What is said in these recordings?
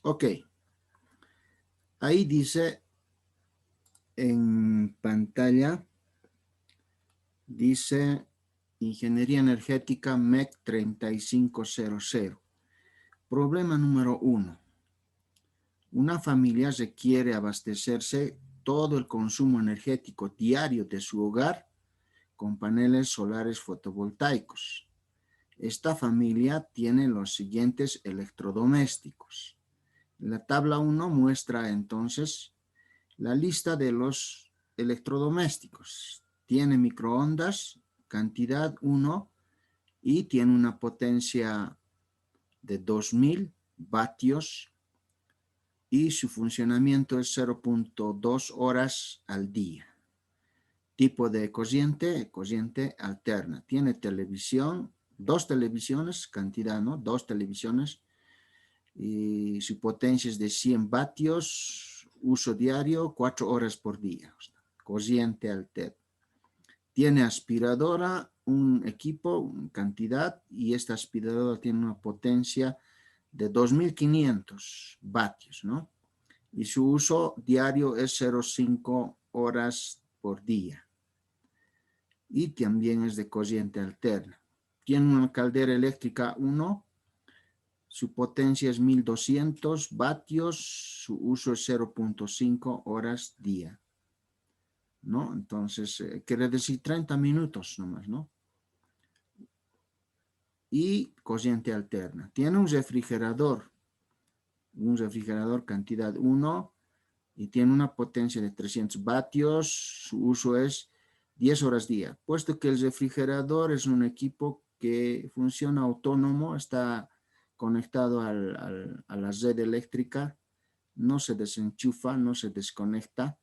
Ok, ahí dice en pantalla, dice Ingeniería Energética MEC 3500. Problema número 1. Una familia requiere abastecerse todo el consumo energético diario de su hogar con paneles solares fotovoltaicos. Esta familia tiene los siguientes electrodomésticos. La tabla 1 muestra entonces la lista de los electrodomésticos. Tiene microondas, cantidad 1, y tiene una potencia de 2000 vatios y su funcionamiento es 0.2 horas al día. Tipo de corriente alterna. Tiene televisión, 2 televisiones, cantidad, ¿no? 2 televisiones, y su potencia es de 100 vatios, uso diario, 4 horas por día. Corriente alterna. Tiene aspiradora, un equipo, cantidad, y esta aspiradora tiene una potencia de 2500 vatios, ¿no? Y su uso diario es 0.5 horas por día. Y también es de corriente alterna. Tiene una caldera eléctrica 1, su potencia es 1200 vatios, su uso es 0.5 horas día, ¿no? Entonces, quiere decir 30 minutos nomás, ¿no? Y corriente alterna. Tiene un refrigerador cantidad 1, y tiene una potencia de 300 vatios, su uso es 10 horas día. Puesto que el refrigerador es un equipo que funciona autónomo, está conectado a la red eléctrica, no se desenchufa, no se desconecta.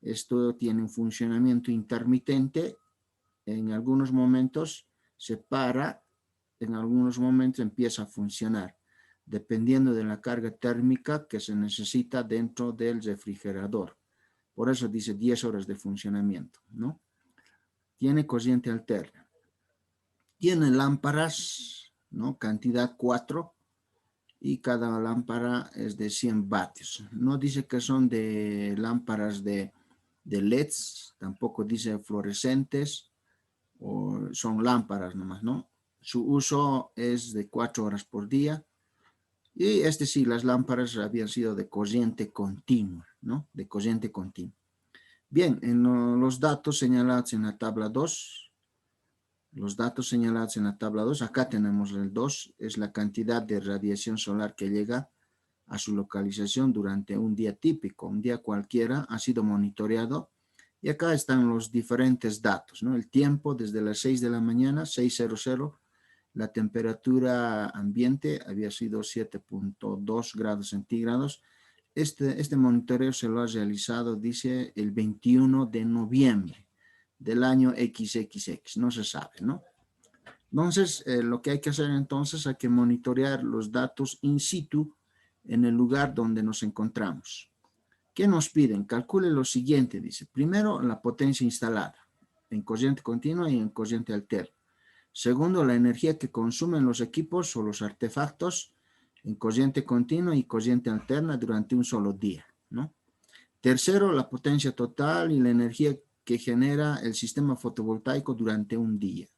Esto tiene un funcionamiento intermitente. En algunos momentos se para, en algunos momentos empieza a funcionar, dependiendo de la carga térmica que se necesita dentro del refrigerador. Por eso dice 10 horas de funcionamiento, ¿no? Tiene corriente alterna. Tiene lámparas, ¿no? Cantidad 4, y cada lámpara es de 100 vatios. No dice que son de lámparas de LEDs, tampoco dice fluorescentes, o son lámparas nomás, ¿no? Su uso es de 4 horas por día. Y sí, las lámparas habían sido de corriente continua, ¿no? De corriente continua. Bien, en los datos señalados en la tabla 2, acá tenemos el 2, es la cantidad de radiación solar que llega a su localización durante un día típico, un día cualquiera, ha sido monitoreado. Y acá están los diferentes datos, ¿no? El tiempo desde las 6 de la mañana, 6:00, la temperatura ambiente había sido 7.2 grados centígrados. Este monitoreo se lo ha realizado, dice, el 21 de noviembre del año XXX, no se sabe, ¿no? Entonces, lo que hay que hacer entonces, hay que monitorear los datos in situ en el lugar donde nos encontramos. ¿Qué nos piden? Calcule lo siguiente, dice. Primero, la potencia instalada en corriente continua y en corriente alterna. Segundo, la energía que consumen los equipos o los artefactos en corriente continua y corriente alterna durante un solo día, ¿no? Tercero, la potencia total y la energía que genera el sistema fotovoltaico durante un día.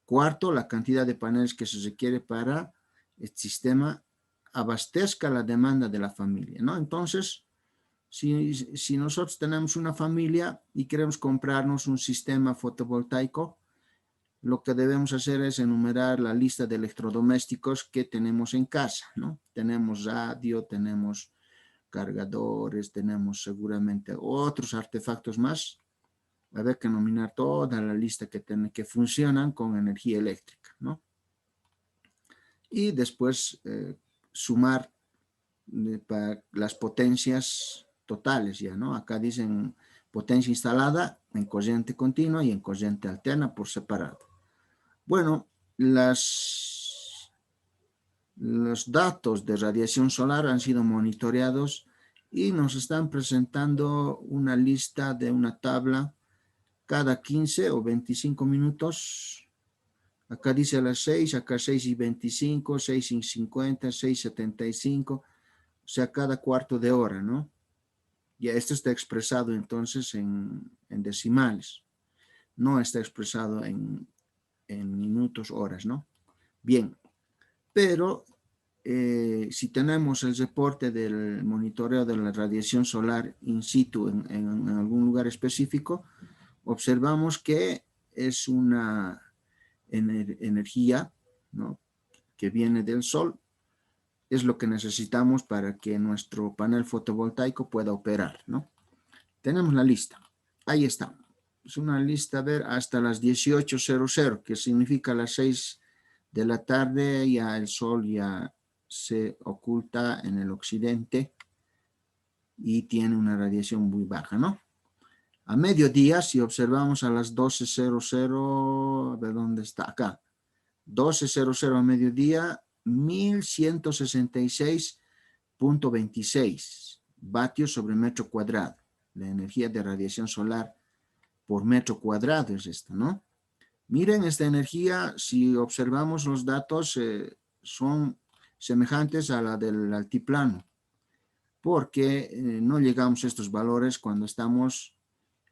Cuarto, la cantidad de paneles que se requiere para el sistema abastezca la demanda de la familia, ¿no? Entonces, si nosotros tenemos una familia y queremos comprarnos un sistema fotovoltaico, lo que debemos hacer es enumerar la lista de electrodomésticos que tenemos en casa, ¿no? Tenemos radio, tenemos cargadores, tenemos seguramente otros artefactos más. Habrá que nominar toda la lista que funcionan con energía eléctrica, ¿no? Y después sumar para las potencias totales ya, ¿no? Acá dicen potencia instalada en corriente continua y en corriente alterna por separado. Bueno, los datos de radiación solar han sido monitoreados y nos están presentando una lista de una tabla cada 15 o 25 minutos. Acá dice a las 6, acá 6:25, 6:50, 6:75. o sea, cada cuarto de hora, ¿no? Ya esto está expresado entonces en decimales, no está expresado en minutos, horas, ¿no? Bien, pero si tenemos el reporte del monitoreo de la radiación solar in situ en algún lugar específico, observamos que es una energía, ¿no?, que viene del sol, es lo que necesitamos para que nuestro panel fotovoltaico pueda operar, ¿no? Tenemos la lista, ahí está. Es una lista, a ver, hasta las 18:00, que significa las 6 de la tarde, ya el sol ya se oculta en el occidente y tiene una radiación muy baja, ¿no? A mediodía, si observamos a las 12:00, a ver dónde está, acá, 12:00 a mediodía, 1166.26 vatios sobre metro cuadrado. La energía de radiación solar por metro cuadrado es esta, ¿no? Miren, esta energía, si observamos los datos, son semejantes a la del altiplano, porque no llegamos a estos valores cuando estamos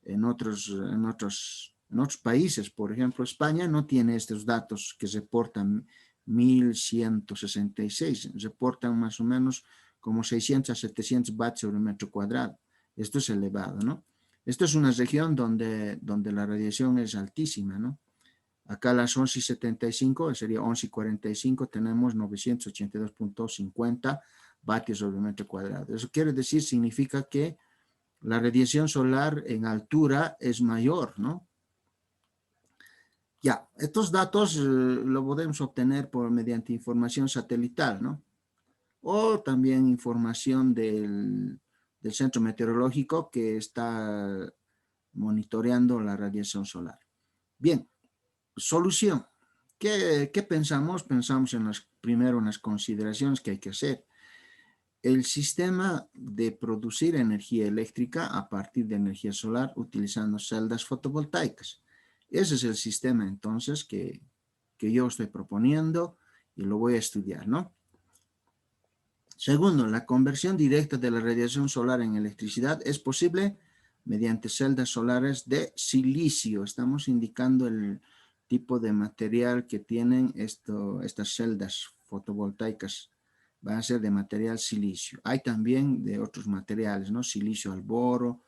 en otros países. Por ejemplo, España no tiene estos datos que reportan 1166, reportan más o menos como 600 a 700 watts sobre metro cuadrado. Esto es elevado, ¿no? Esto es una región donde la radiación es altísima, ¿no? Acá a las 11:75, sería 11:45, tenemos 982.50 vatios sobre metro cuadrado. Eso quiere decir, significa que la radiación solar en altura es mayor, ¿no? Ya, estos datos lo podemos obtener mediante información satelital, ¿no? O también información del centro meteorológico que está monitoreando la radiación solar. Bien, solución. ¿Qué pensamos? Pensamos primero en las consideraciones que hay que hacer. El sistema de producir energía eléctrica a partir de energía solar utilizando celdas fotovoltaicas. Ese es el sistema entonces que yo estoy proponiendo y lo voy a estudiar, ¿no? Segundo, la conversión directa de la radiación solar en electricidad es posible mediante celdas solares de silicio. Estamos indicando el tipo de material que tienen estas celdas fotovoltaicas. Van a ser de material silicio. Hay también de otros materiales, ¿no? Silicio al boro,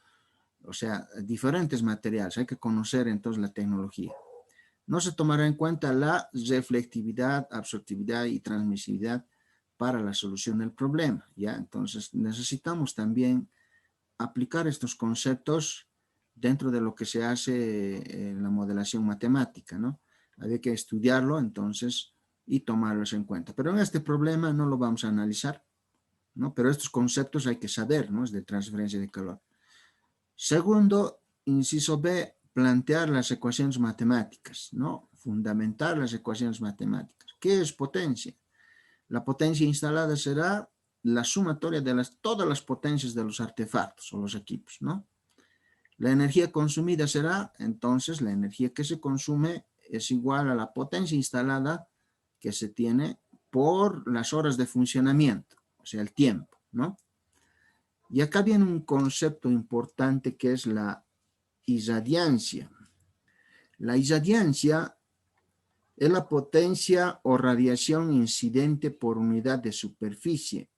o sea, diferentes materiales. Hay que conocer entonces la tecnología. No se tomará en cuenta la reflectividad, absortividad y transmisividad para la solución del problema, ¿ya? Entonces necesitamos también aplicar estos conceptos dentro de lo que se hace en la modelación matemática, ¿no? Hay que estudiarlo entonces y tomarlos en cuenta. Pero en este problema no lo vamos a analizar, ¿no? Pero estos conceptos hay que saber, ¿no? Es de transferencia de calor. Segundo, inciso B, plantear las ecuaciones matemáticas, ¿no? Fundamentar las ecuaciones matemáticas. ¿Qué es potencia? La potencia instalada será la sumatoria de todas las potencias de los artefactos o los equipos, ¿no? La energía consumida será, entonces, la energía que se consume es igual a la potencia instalada que se tiene por las horas de funcionamiento, o sea, el tiempo, ¿no? Y acá viene un concepto importante que es la irradiancia. La irradiancia es la potencia o radiación incidente por unidad de superficie.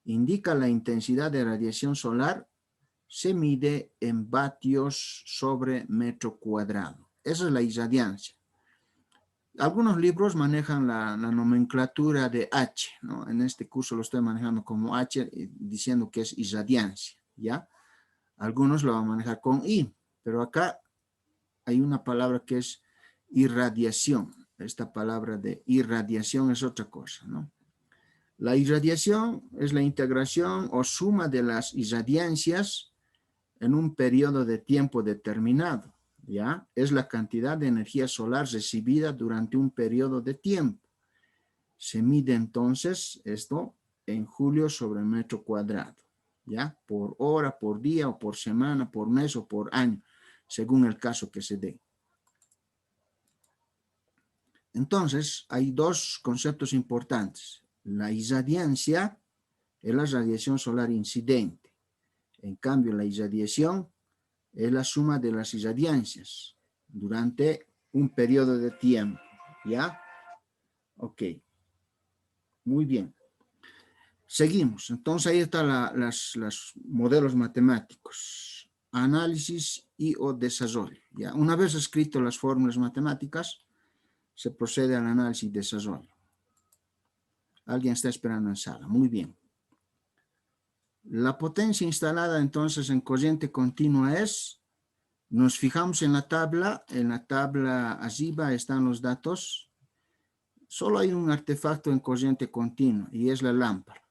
Indica la intensidad de radiación solar. Se mide en vatios sobre metro cuadrado. Esa es la irradiancia. Algunos libros manejan la nomenclatura de H, ¿no? En este curso lo estoy manejando como H, diciendo que es irradiancia, ¿ya? Algunos lo van a manejar con I, pero acá hay una palabra que es irradiación. Esta palabra de irradiación es otra cosa, ¿no? La irradiación es la integración o suma de las irradiancias en un periodo de tiempo determinado, ¿ya? Es la cantidad de energía solar recibida durante un periodo de tiempo. Se mide entonces esto en julio sobre metro cuadrado, ¿ya? Por hora, por día, o por semana, por mes o por año, según el caso que se dé. Entonces, hay dos conceptos importantes. La irradiancia, es la radiación solar incidente. En cambio, la irradiación es la suma de las irradiancias durante un periodo de tiempo, ¿ya? Ok, muy bien. Seguimos. Entonces ahí están los modelos matemáticos. Análisis y o desarrollo. ¿Ya? Una vez escrito las fórmulas matemáticas, se procede al análisis y desarrollo. Alguien está esperando en sala. Muy bien. La potencia instalada entonces en corriente continua es, nos fijamos en la tabla arriba están los datos. Solo hay un artefacto en corriente continua y es la lámpara.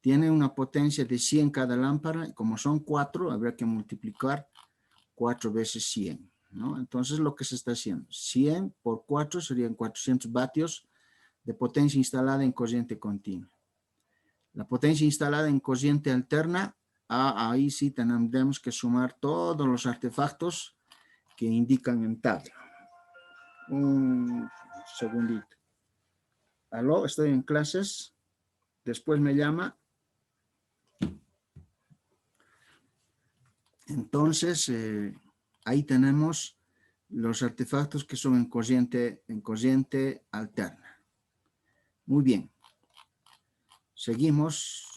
Tiene una potencia de 100 cada lámpara, como son 4, habrá que multiplicar 4 veces 100, ¿no? Entonces lo que se está haciendo, 100 por 4 serían 400 vatios de potencia instalada en corriente continua. La potencia instalada en corriente alterna, ahí sí tendremos que sumar todos los artefactos que indican en tabla. Un segundito. Aló, estoy en clases. Después me llama. Entonces, ahí tenemos los artefactos que son en corriente alterna. Muy bien. Seguimos.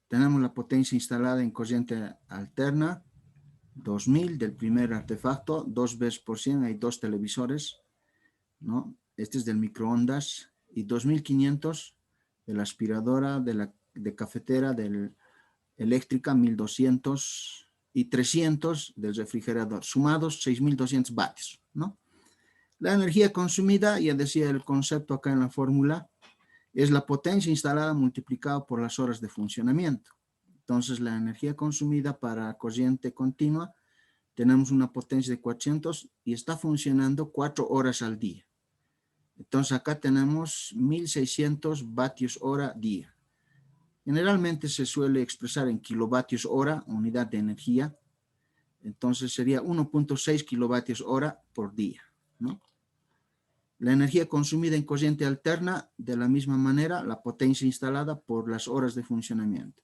Tenemos la potencia instalada en corriente alterna, 2000 del primer artefacto, 2 veces por 100, hay 2 televisores, ¿no? Este es del microondas, y 2500 de la aspiradora, de cafetera, eléctrica, 1200 y 300 del refrigerador, sumados 6200 vatios, ¿no? La energía consumida, ya decía el concepto acá en la fórmula, es la potencia instalada multiplicada por las horas de funcionamiento. Entonces, la energía consumida para corriente continua, tenemos una potencia de 400 y está funcionando 4 horas al día. Entonces, acá tenemos 1600 vatios hora día. Generalmente se suele expresar en kilovatios hora, unidad de energía. Entonces, sería 1.6 kilovatios hora por día, ¿no? La energía consumida en corriente alterna, de la misma manera, la potencia instalada por las horas de funcionamiento.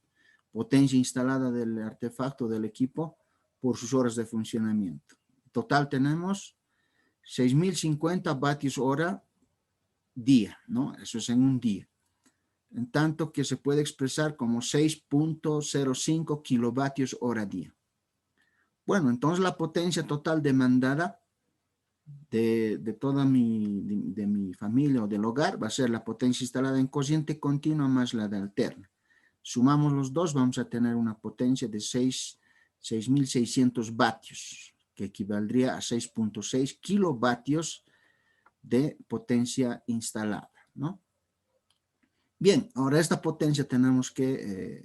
Potencia instalada del artefacto del equipo por sus horas de funcionamiento. Total tenemos 6050 vatios hora día, ¿no? Eso es en un día. En tanto que se puede expresar como 6.05 kilovatios hora día. Bueno, entonces la potencia total demandada de toda mi familia o del hogar va a ser la potencia instalada en corriente continua más la de alterna. Sumamos los dos, vamos a tener una potencia de 6.600 vatios, que equivaldría a 6.6 kilovatios de potencia instalada, ¿no? Bien, ahora esta potencia tenemos que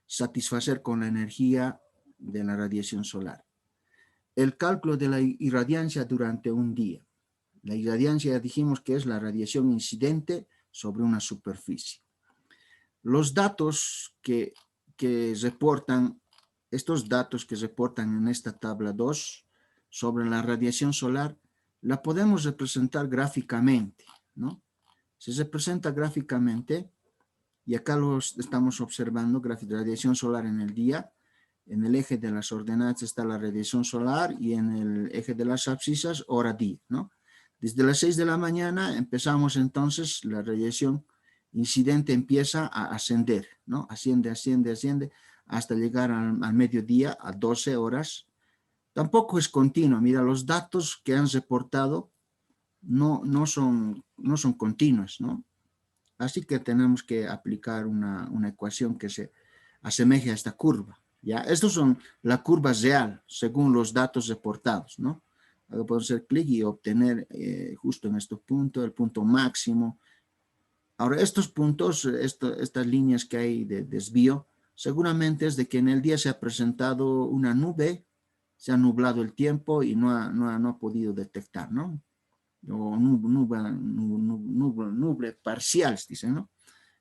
satisfacer con la energía de la radiación solar. El cálculo de la irradiancia durante un día. La irradiancia ya dijimos que es la radiación incidente sobre una superficie. Los datos que reportan, estos datos que reportan en esta tabla 2 sobre la radiación solar, la podemos representar gráficamente, ¿no? Se representa gráficamente, y acá los estamos observando, radiación solar en el día. En el eje de las ordenadas está la radiación solar y en el eje de las abscisas hora día, ¿no? Desde las 6 de la mañana empezamos entonces, la radiación incidente empieza a ascender, ¿no? Asciende hasta llegar al mediodía a 12 horas. Tampoco es continuo. Mira, los datos que han reportado no son continuos, ¿no? Así que tenemos que aplicar una ecuación que se asemeje a esta curva. ¿Ya? Estos son la curva real según los datos reportados, ¿no? Ahora puedo hacer clic y obtener justo en este punto, el punto máximo. Ahora, estos puntos, estas líneas que hay de desvío, seguramente es de que en el día se ha presentado una nube, se ha nublado el tiempo y no ha podido detectar, ¿no? O nube parcial, dicen, ¿no?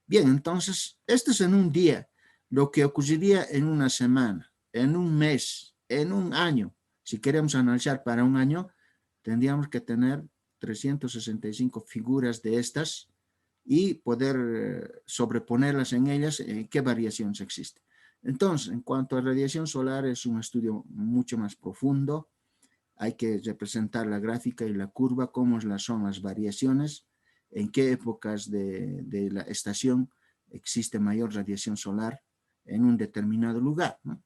Bien, entonces, esto es en un día. Lo que ocurriría en una semana, en un mes, en un año. Si queremos analizar para un año, tendríamos que tener 365 figuras de estas y poder sobreponerlas en ellas, qué variaciones existen. Entonces, en cuanto a radiación solar, es un estudio mucho más profundo. Hay que representar la gráfica y la curva, cómo son las variaciones, en qué épocas de la estación existe mayor radiación solar en un determinado lugar, ¿no?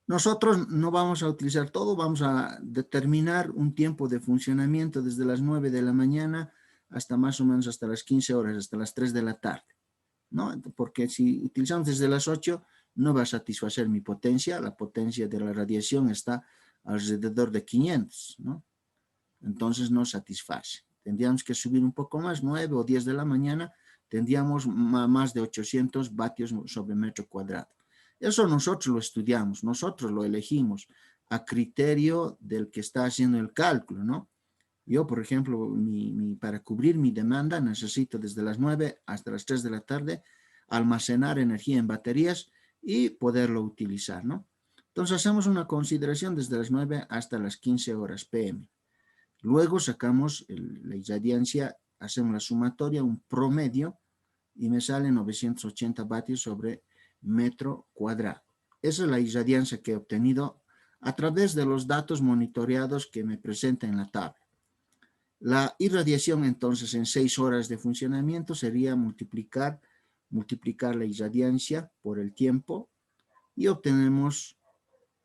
Nosotros no vamos a utilizar todo, vamos a determinar un tiempo de funcionamiento desde las 9 de la mañana hasta más o menos hasta las 15 horas, hasta las 3 de la tarde, ¿no? Porque si utilizamos desde las 8, no va a satisfacer mi potencia, la potencia de la radiación está alrededor de 500, ¿no? Entonces no satisface. Tendríamos que subir un poco más, 9 o 10 de la mañana, tendríamos más de 800 vatios sobre metro cuadrado. Eso nosotros lo estudiamos, nosotros lo elegimos a criterio del que está haciendo el cálculo, ¿no? Yo, por ejemplo, para cubrir mi demanda necesito desde las 9 hasta las 3 de la tarde almacenar energía en baterías y poderlo utilizar, ¿no? Entonces hacemos una consideración desde las 9 hasta las 15 horas PM. Luego sacamos la irradiancia, hacemos la sumatoria, un promedio, y me sale 980 vatios sobre metro cuadrado. Esa es la irradiancia que he obtenido a través de los datos monitoreados que me presenta en la tabla. La irradiación entonces en 6 horas de funcionamiento sería multiplicar la irradiancia por el tiempo y obtenemos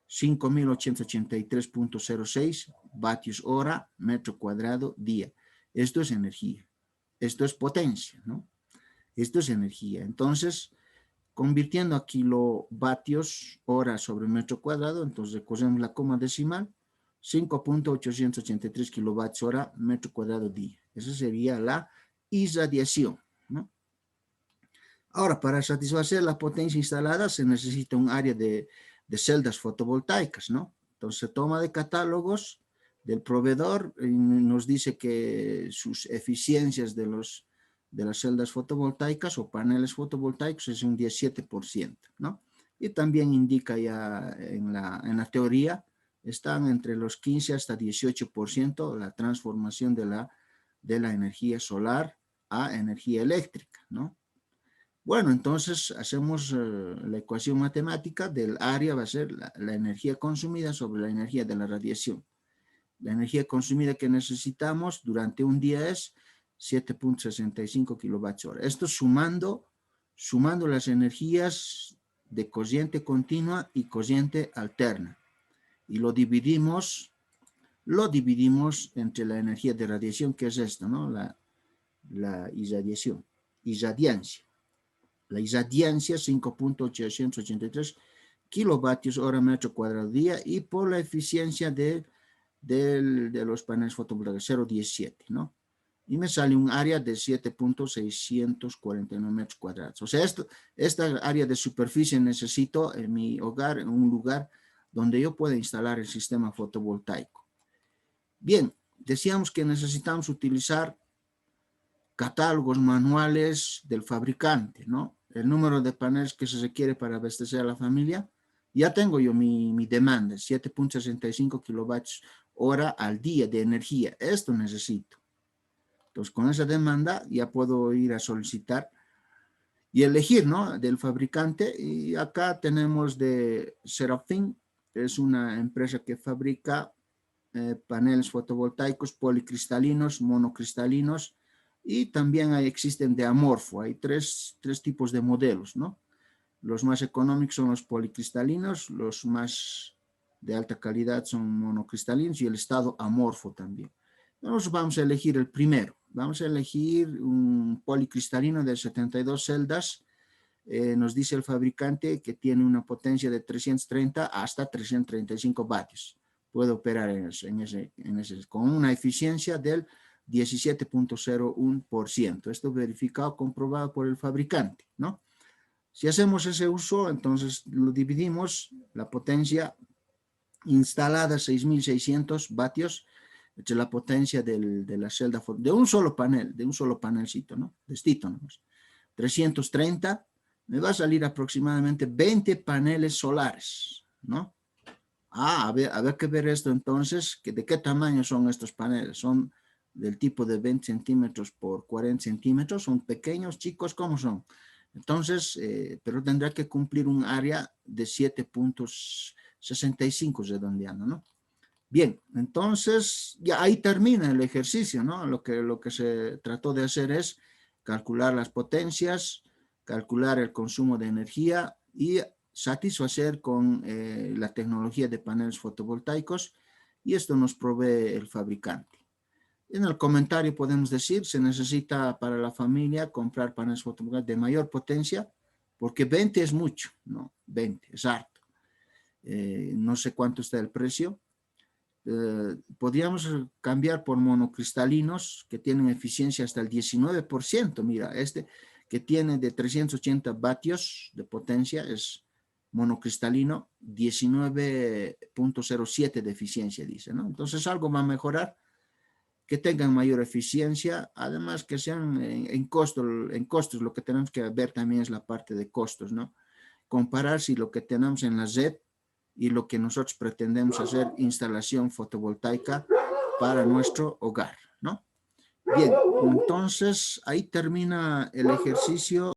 5.883.06 vatios hora, metro cuadrado, día. Esto es energía. Esto es potencia, ¿no? Esto es energía. Entonces, convirtiendo a kilovatios hora sobre metro cuadrado, entonces recogemos la coma decimal, 5.883 kilovatios hora, metro cuadrado, día. Esa sería la irradiación, ¿no? Ahora, para satisfacer la potencia instalada se necesita un área de celdas fotovoltaicas, ¿no? Entonces se toma de catálogos del proveedor y nos dice que sus eficiencias de las celdas fotovoltaicas o paneles fotovoltaicos es un 17%, ¿no? Y también indica ya en la teoría, están entre los 15 hasta 18% la transformación de la energía solar a energía eléctrica, ¿no? Bueno, entonces hacemos la ecuación matemática del área, va a ser la energía consumida sobre la energía de la radiación. La energía consumida que necesitamos durante un día es 7.65 kilovatios hora. Esto sumando las energías de corriente continua y corriente alterna. Y lo dividimos entre la energía de radiación, que es esto, ¿no? La irradiancia. La irradiancia 5.883 kilovatios hora metro cuadrado día y por la eficiencia de los paneles fotovoltaicos 0.17, ¿no? Y me sale un área de 7.649 metros cuadrados. O sea, esta área de superficie necesito en mi hogar, en un lugar donde yo pueda instalar el sistema fotovoltaico. Bien, decíamos que necesitamos utilizar catálogos manuales del fabricante, ¿no? El número de paneles que se requiere para abastecer a la familia. Ya tengo yo mi demanda, 7.65 kilovatios hora al día de energía. Esto necesito. Entonces, con esa demanda ya puedo ir a solicitar y elegir, ¿no? Del fabricante. Y acá tenemos de Serafin, es una empresa que fabrica paneles fotovoltaicos policristalinos, monocristalinos, y también existen de amorfo. Hay tres tipos de modelos, ¿no? Los más económicos son los policristalinos, los más de alta calidad son monocristalinos y el estado amorfo también. Nosotros vamos a elegir el primero. Vamos a elegir un policristalino de 72 celdas. Nos dice el fabricante que tiene una potencia de 330 hasta 335 vatios. Puede operar con una eficiencia del 17.01%. Esto verificado, comprobado por el fabricante, ¿no? Si hacemos ese uso, entonces lo dividimos, la potencia instalada 6.600 vatios, entre la potencia de la celda, de un solo panelcito, ¿no? De estito, ¿no? 330, me va a salir aproximadamente 20 paneles solares, ¿no? A ver que ver esto entonces, ¿de qué tamaño son estos paneles? Son del tipo de 20 centímetros por 40 centímetros, son pequeños, chicos, ¿cómo son? Entonces, pero tendrá que cumplir un área de 7.65 redondeando, ¿no? Bien, entonces ya ahí termina el ejercicio, ¿no? Lo que se trató de hacer es calcular las potencias, calcular el consumo de energía y satisfacer con la tecnología de paneles fotovoltaicos, y esto nos provee el fabricante. En el comentario podemos decir, se necesita para la familia comprar paneles fotovoltaicos de mayor potencia, porque 20 es mucho, ¿no? 20 es harto. No sé cuánto está el precio. Podríamos cambiar por monocristalinos que tienen eficiencia hasta el 19%. Mira, este que tiene de 380 vatios de potencia es monocristalino, 19.07 de eficiencia, dice, ¿no? Entonces algo va a mejorar, que tengan mayor eficiencia, además que sean en costos. Lo que tenemos que ver también es la parte de costos, ¿no? Comparar si lo que tenemos en la red y lo que nosotros pretendemos hacer, instalación fotovoltaica para nuestro hogar, ¿no? Bien, entonces ahí termina el ejercicio.